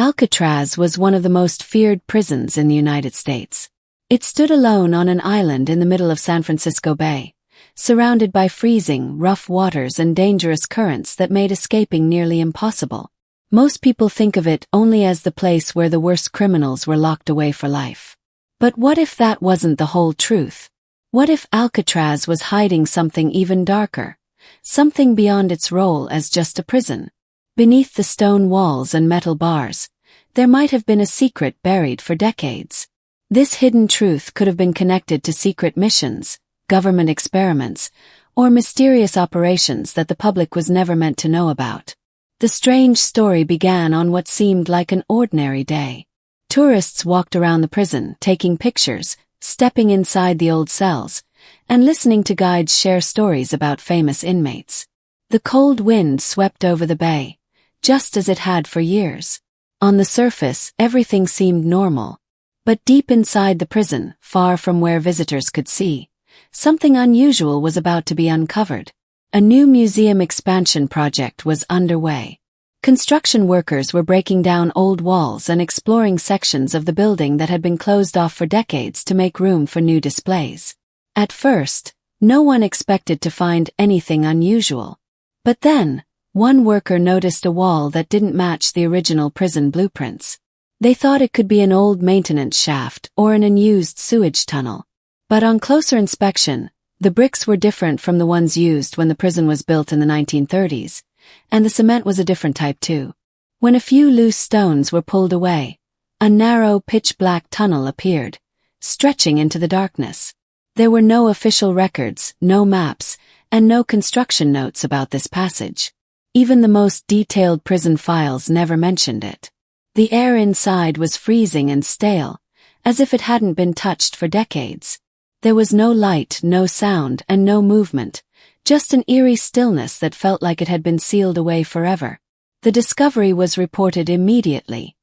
Alcatraz was one of the most feared prisons in the United States. It stood alone on an island in the middle of San Francisco Bay, surrounded by freezing, rough waters and dangerous currents that made escaping nearly impossible. Most people think of it only as the place where the worst criminals were locked away for life. But what if that wasn't the whole truth? What if Alcatraz was hiding something even darker? Something beyond its role as just a prison? Beneath the stone walls and metal bars, there might have been a secret buried for decades. This hidden truth could have been connected to secret missions, government experiments, or mysterious operations that the public was never meant to know about. The strange story began on what seemed like an ordinary day. Tourists walked around the prison, taking pictures, stepping inside the old cells, and listening to guides share stories about famous inmates. The cold wind swept over the bay, just as it had for years. On the surface, everything seemed normal. But deep inside the prison, far from where visitors could see, something unusual was about to be uncovered. A new museum expansion project was underway. Construction workers were breaking down old walls and exploring sections of the building that had been closed off for decades to make room for new displays. At first, no one expected to find anything unusual. But then, one worker noticed a wall that didn't match the original prison blueprints. They thought it could be an old maintenance shaft or an unused sewage tunnel. But on closer inspection, the bricks were different from the ones used when the prison was built in the 1930s, and the cement was a different type too. When a few loose stones were pulled away, a narrow pitch-black tunnel appeared, stretching into the darkness. There were no official records, no maps, and no construction notes about this passage. Even the most detailed prison files never mentioned it. The air inside was freezing and stale, as if it hadn't been touched for decades. There was no light, no sound, and no movement, just an eerie stillness that felt like it had been sealed away forever. The discovery was reported immediately,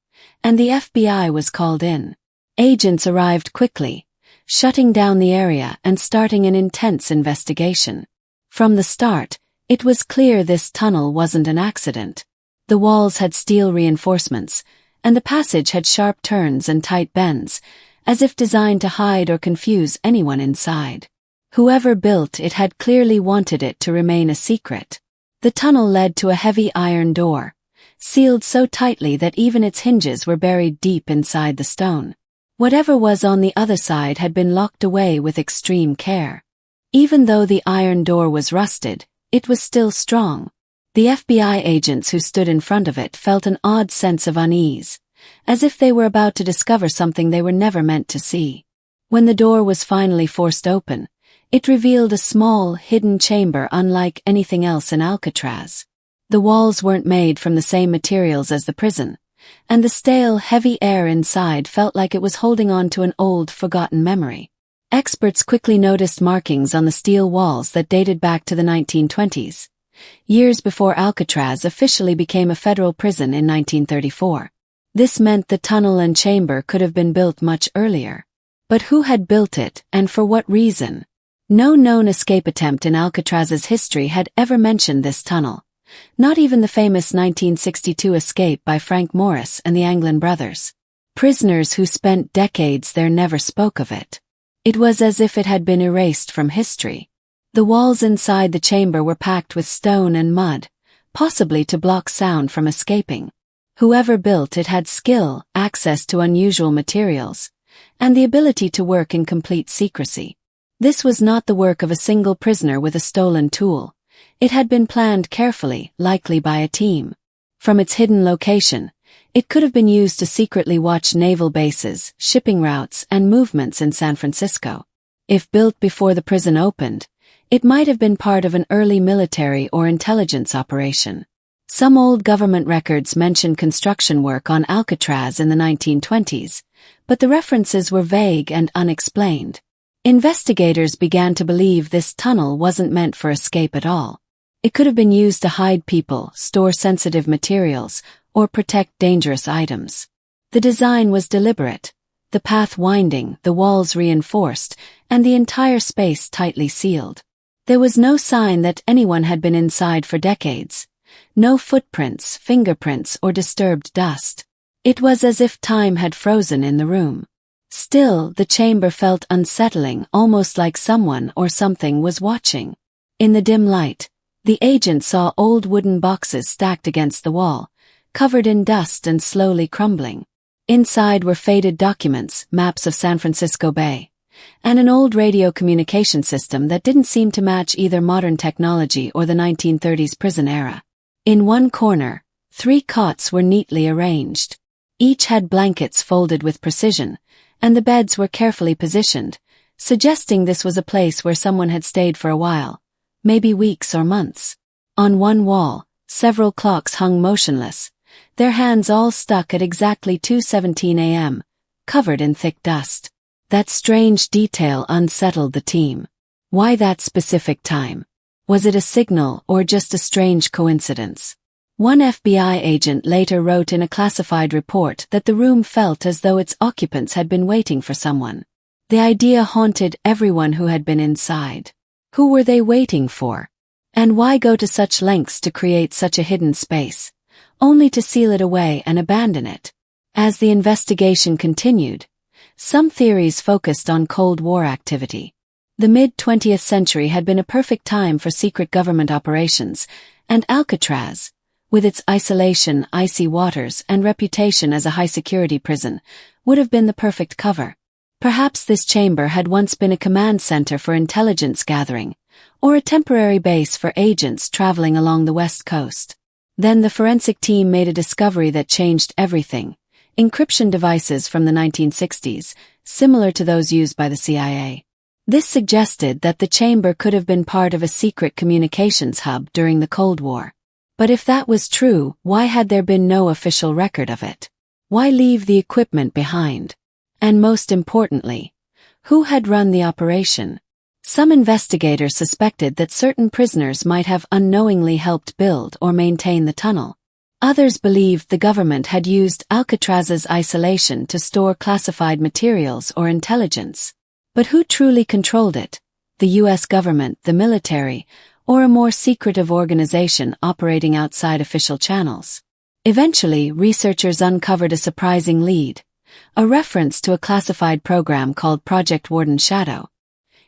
and the FBI was called in. Agents arrived quickly, shutting down the area and starting an intense investigation. From the start, it was clear this tunnel wasn't an accident. The walls had steel reinforcements, and the passage had sharp turns and tight bends, as if designed to hide or confuse anyone inside. Whoever built it had clearly wanted it to remain a secret. The tunnel led to a heavy iron door, sealed so tightly that even its hinges were buried deep inside the stone. Whatever was on the other side had been locked away with extreme care. Even though the iron door was rusted, it was still strong. The FBI agents who stood in front of it felt an odd sense of unease, as if they were about to discover something they were never meant to see. When the door was finally forced open, it revealed a small, hidden chamber unlike anything else in Alcatraz. The walls weren't made from the same materials as the prison, and the stale, heavy air inside felt like it was holding on to an old, forgotten memory. Experts quickly noticed markings on the steel walls that dated back to the 1920s, years before Alcatraz officially became a federal prison in 1934. This meant the tunnel and chamber could have been built much earlier. But who had built it, and for what reason? No known escape attempt in Alcatraz's history had ever mentioned this tunnel. Not even the famous 1962 escape by Frank Morris and the Anglin brothers. Prisoners who spent decades there never spoke of it. It was as if it had been erased from history. The walls inside the chamber were packed with stone and mud, possibly to block sound from escaping. Whoever built it had skill, access to unusual materials, and the ability to work in complete secrecy. This was not the work of a single prisoner with a stolen tool. It had been planned carefully, likely by a team. From its hidden location, it could have been used to secretly watch naval bases, shipping routes, and movements in San Francisco. If built before the prison opened, it might have been part of an early military or intelligence operation. Some old government records mention construction work on Alcatraz in the 1920s, but the references were vague and unexplained. Investigators began to believe this tunnel wasn't meant for escape at all. It could have been used to hide people, store sensitive materials, or protect dangerous items. The design was deliberate, the path winding, the walls reinforced, and the entire space tightly sealed. There was no sign that anyone had been inside for decades. No footprints, fingerprints, or disturbed dust. It was as if time had frozen in the room. Still, the chamber felt unsettling, almost like someone or something was watching. In the dim light, the agent saw old wooden boxes stacked against the wall, covered in dust and slowly crumbling. Inside were faded documents, maps of San Francisco Bay, and an old radio communication system that didn't seem to match either modern technology or the 1930s prison era. In one corner, 3 cots were neatly arranged. Each had blankets folded with precision, and the beds were carefully positioned, suggesting this was a place where someone had stayed for a while, maybe weeks or months. On one wall, several clocks hung motionless, their hands all stuck at exactly 2:17 a.m., covered in thick dust. That strange detail unsettled the team. Why that specific time? Was it a signal or just a strange coincidence? One FBI agent later wrote in a classified report that the room felt as though its occupants had been waiting for someone. The idea haunted everyone who had been inside. Who were they waiting for? And why go to such lengths to create such a hidden space, only to seal it away and abandon it? As the investigation continued, some theories focused on Cold War activity. The mid-20th century had been a perfect time for secret government operations, and Alcatraz, with its isolation, icy waters, and reputation as a high-security prison, would have been the perfect cover. Perhaps this chamber had once been a command center for intelligence gathering, or a temporary base for agents traveling along the West Coast. Then the forensic team made a discovery that changed everything: encryption devices from the 1960s, similar to those used by the CIA. This suggested that the chamber could have been part of a secret communications hub during the Cold War. But if that was true, why had there been no official record of it? Why leave the equipment behind? And most importantly, who had run the operation? Some investigators suspected that certain prisoners might have unknowingly helped build or maintain the tunnel. Others believed the government had used Alcatraz's isolation to store classified materials or intelligence. But who truly controlled it? The U.S. government, the military, or a more secretive organization operating outside official channels? Eventually, researchers uncovered a surprising lead: a reference to a classified program called Project Warden Shadow.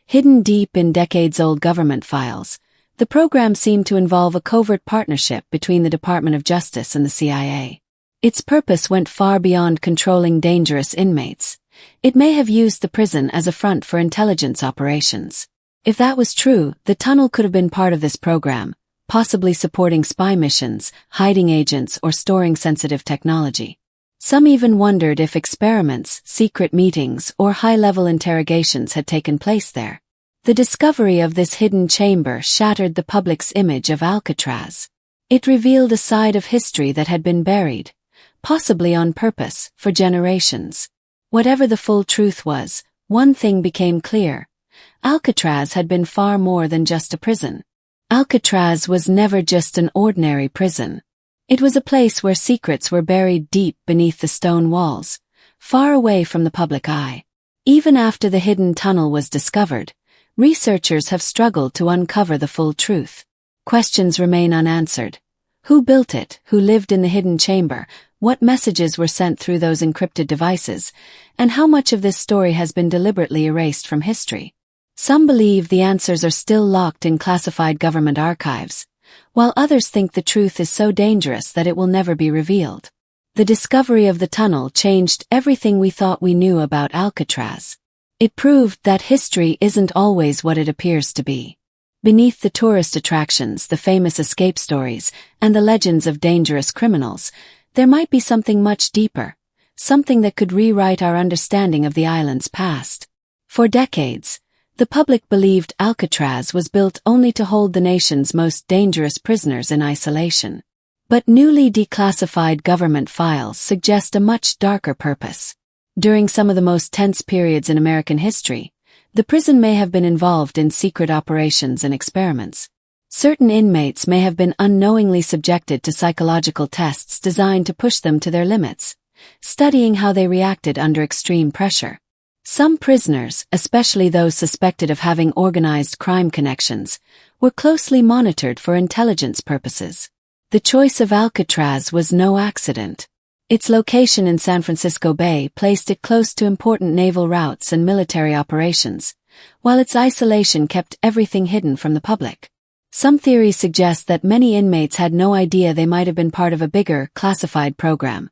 Hidden deep in decades-old government files, the program seemed to involve a covert partnership between the Department of Justice and the CIA. Its purpose went far beyond controlling dangerous inmates. It may have used the prison as a front for intelligence operations. If that was true, the tunnel could have been part of this program, possibly supporting spy missions, hiding agents, or storing sensitive technology. Some even wondered if experiments, secret meetings, or high-level interrogations had taken place there. The discovery of this hidden chamber shattered the public's image of Alcatraz. It revealed a side of history that had been buried, possibly on purpose, for generations. Whatever the full truth was, one thing became clear: Alcatraz had been far more than just a prison. Alcatraz was never just an ordinary prison. It was a place where secrets were buried deep beneath the stone walls, far away from the public eye. Even after the hidden tunnel was discovered, researchers have struggled to uncover the full truth. Questions remain unanswered. Who built it? Who lived in the hidden chamber? What messages were sent through those encrypted devices? And how much of this story has been deliberately erased from history? Some believe the answers are still locked in classified government archives, while others think the truth is so dangerous that it will never be revealed. The discovery of the tunnel changed everything we thought we knew about Alcatraz. It proved that history isn't always what it appears to be. Beneath the tourist attractions, the famous escape stories, and the legends of dangerous criminals, there might be something much deeper, something that could rewrite our understanding of the island's past. For decades, the public believed Alcatraz was built only to hold the nation's most dangerous prisoners in isolation. But newly declassified government files suggest a much darker purpose. During some of the most tense periods in American history, the prison may have been involved in secret operations and experiments. Certain inmates may have been unknowingly subjected to psychological tests designed to push them to their limits, studying how they reacted under extreme pressure. Some prisoners, especially those suspected of having organized crime connections, were closely monitored for intelligence purposes. The choice of Alcatraz was no accident. Its location in San Francisco Bay placed it close to important naval routes and military operations, while its isolation kept everything hidden from the public. Some theories suggest that many inmates had no idea they might have been part of a bigger, classified program,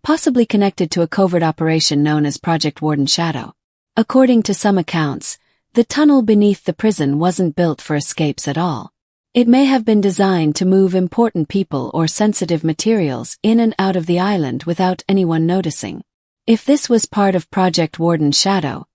possibly connected to a covert operation known as Project Warden Shadow. According to some accounts, the tunnel beneath the prison wasn't built for escapes at all. It may have been designed to move important people or sensitive materials in and out of the island without anyone noticing. If this was part of Project Warden Shadow,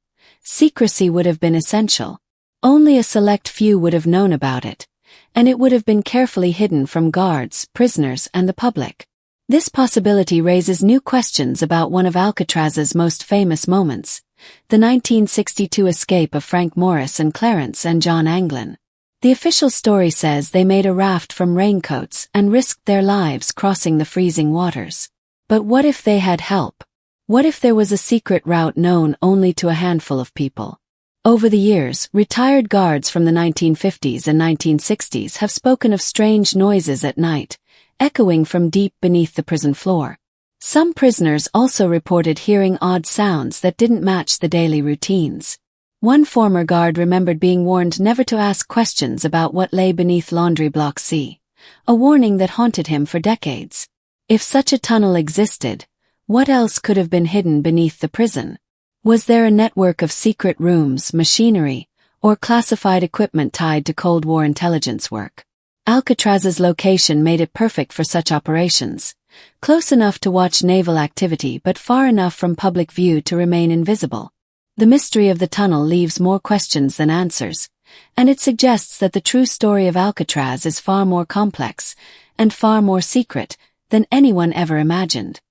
secrecy would have been essential. Only a select few would have known about it, and it would have been carefully hidden from guards, prisoners, and the public. This possibility raises new questions about one of Alcatraz's most famous moments, the 1962 escape of Frank Morris and Clarence and John Anglin. The official story says they made a raft from raincoats and risked their lives crossing the freezing waters. But what if they had help? What if there was a secret route known only to a handful of people? Over the years, retired guards from the 1950s and 1960s have spoken of strange noises at night, echoing from deep beneath the prison floor. Some prisoners also reported hearing odd sounds that didn't match the daily routines. One former guard remembered being warned never to ask questions about what lay beneath Laundry Block C, a warning that haunted him for decades. If such a tunnel existed, what else could have been hidden beneath the prison? Was there a network of secret rooms, machinery, or classified equipment tied to Cold War intelligence work? Alcatraz's location made it perfect for such operations, close enough to watch naval activity but far enough from public view to remain invisible. The mystery of the tunnel leaves more questions than answers, and it suggests that the true story of Alcatraz is far more complex and far more secret than anyone ever imagined.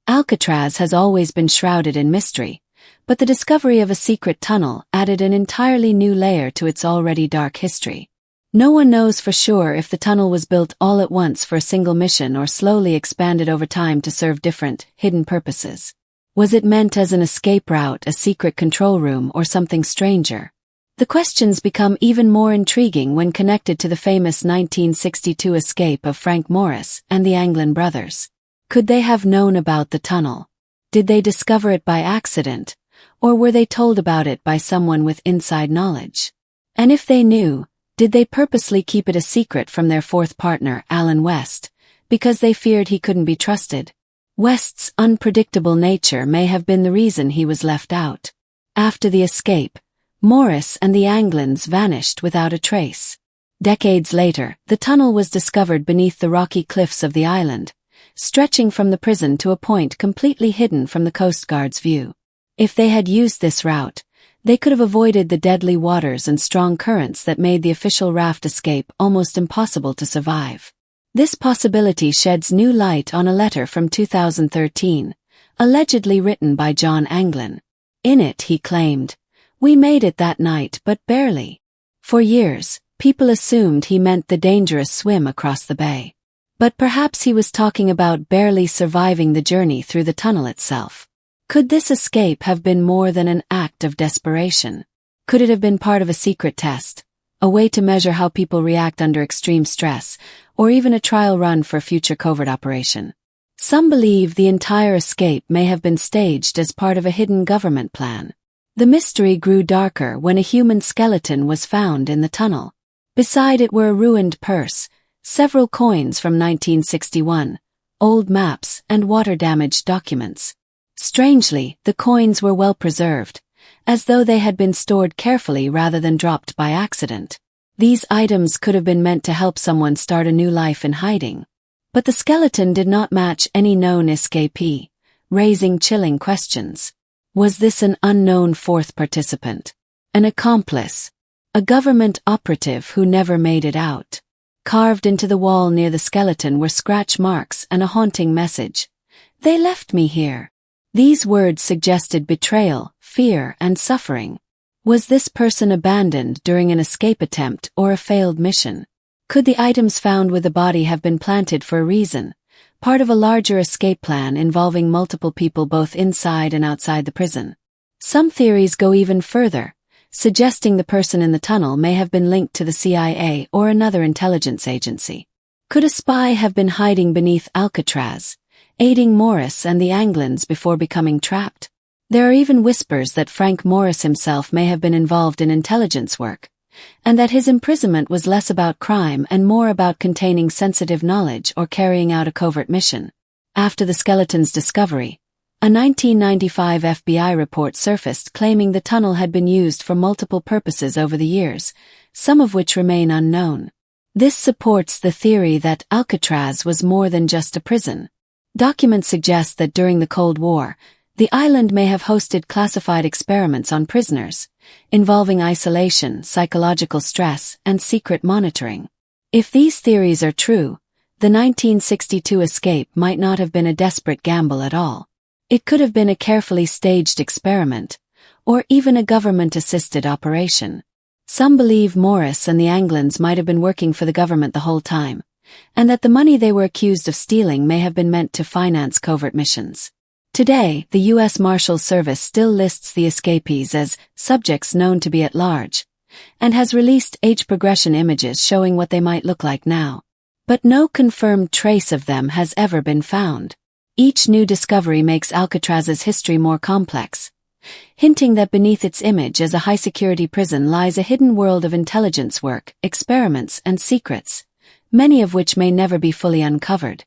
Alcatraz has always been shrouded in mystery, but the discovery of a secret tunnel added an entirely new layer to its already dark history. No one knows for sure if the tunnel was built all at once for a single mission or slowly expanded over time to serve different, hidden purposes. Was it meant as an escape route, a secret control room, or something stranger? The questions become even more intriguing when connected to the famous 1962 escape of Frank Morris and the Anglin brothers. Could they have known about the tunnel? Did they discover it by accident, or were they told about it by someone with inside knowledge? And if they knew, did they purposely keep it a secret from their fourth partner, Alan West, because they feared he couldn't be trusted? West's unpredictable nature may have been the reason he was left out. After the escape, Morris and the Anglins vanished without a trace. Decades later, the tunnel was discovered beneath the rocky cliffs of the island, stretching from the prison to a point completely hidden from the Coast Guard's view. If they had used this route, they could have avoided the deadly waters and strong currents that made the official raft escape almost impossible to survive. This possibility sheds new light on a letter from 2013, allegedly written by John Anglin. In it he claimed, "We made it that night but barely." For years, people assumed he meant the dangerous swim across the bay. But perhaps he was talking about barely surviving the journey through the tunnel itself. Could this escape have been more than an act of desperation? Could it have been part of a secret test, a way to measure how people react under extreme stress, or even a trial run for a future covert operation? Some believe the entire escape may have been staged as part of a hidden government plan. The mystery grew darker when a human skeleton was found in the tunnel. Beside it were a ruined purse, several coins from 1961, old maps, and water-damaged documents. Strangely, the coins were well preserved, as though they had been stored carefully rather than dropped by accident. These items could have been meant to help someone start a new life in hiding. But the skeleton did not match any known escapee, raising chilling questions. Was this an unknown fourth participant? An accomplice? A government operative who never made it out? Carved into the wall near the skeleton were scratch marks and a haunting message. "They left me here." These words suggested betrayal, fear, and suffering. Was this person abandoned during an escape attempt or a failed mission? Could the items found with the body have been planted for a reason, part of a larger escape plan involving multiple people both inside and outside the prison? Some theories go even further, suggesting the person in the tunnel may have been linked to the CIA or another intelligence agency. Could a spy have been hiding beneath Alcatraz, aiding Morris and the Anglins before becoming trapped. There are even whispers that Frank Morris himself may have been involved in intelligence work, and that his imprisonment was less about crime and more about containing sensitive knowledge or carrying out a covert mission. After the skeleton's discovery, a 1995 FBI report surfaced claiming the tunnel had been used for multiple purposes over the years, some of which remain unknown. This supports the theory that Alcatraz was more than just a prison. Documents suggest that during the Cold War, the island may have hosted classified experiments on prisoners, involving isolation, psychological stress, and secret monitoring. If these theories are true, the 1962 escape might not have been a desperate gamble at all. It could have been a carefully staged experiment, or even a government-assisted operation. Some believe Morris and the Anglins might have been working for the government the whole time, and that the money they were accused of stealing may have been meant to finance covert missions. Today, the U.S. Marshals Service still lists the escapees as subjects known to be at large, and has released age progression images showing what they might look like now. But no confirmed trace of them has ever been found. Each new discovery makes Alcatraz's history more complex, hinting that beneath its image as a high-security prison lies a hidden world of intelligence work, experiments, and secrets, many of which may never be fully uncovered.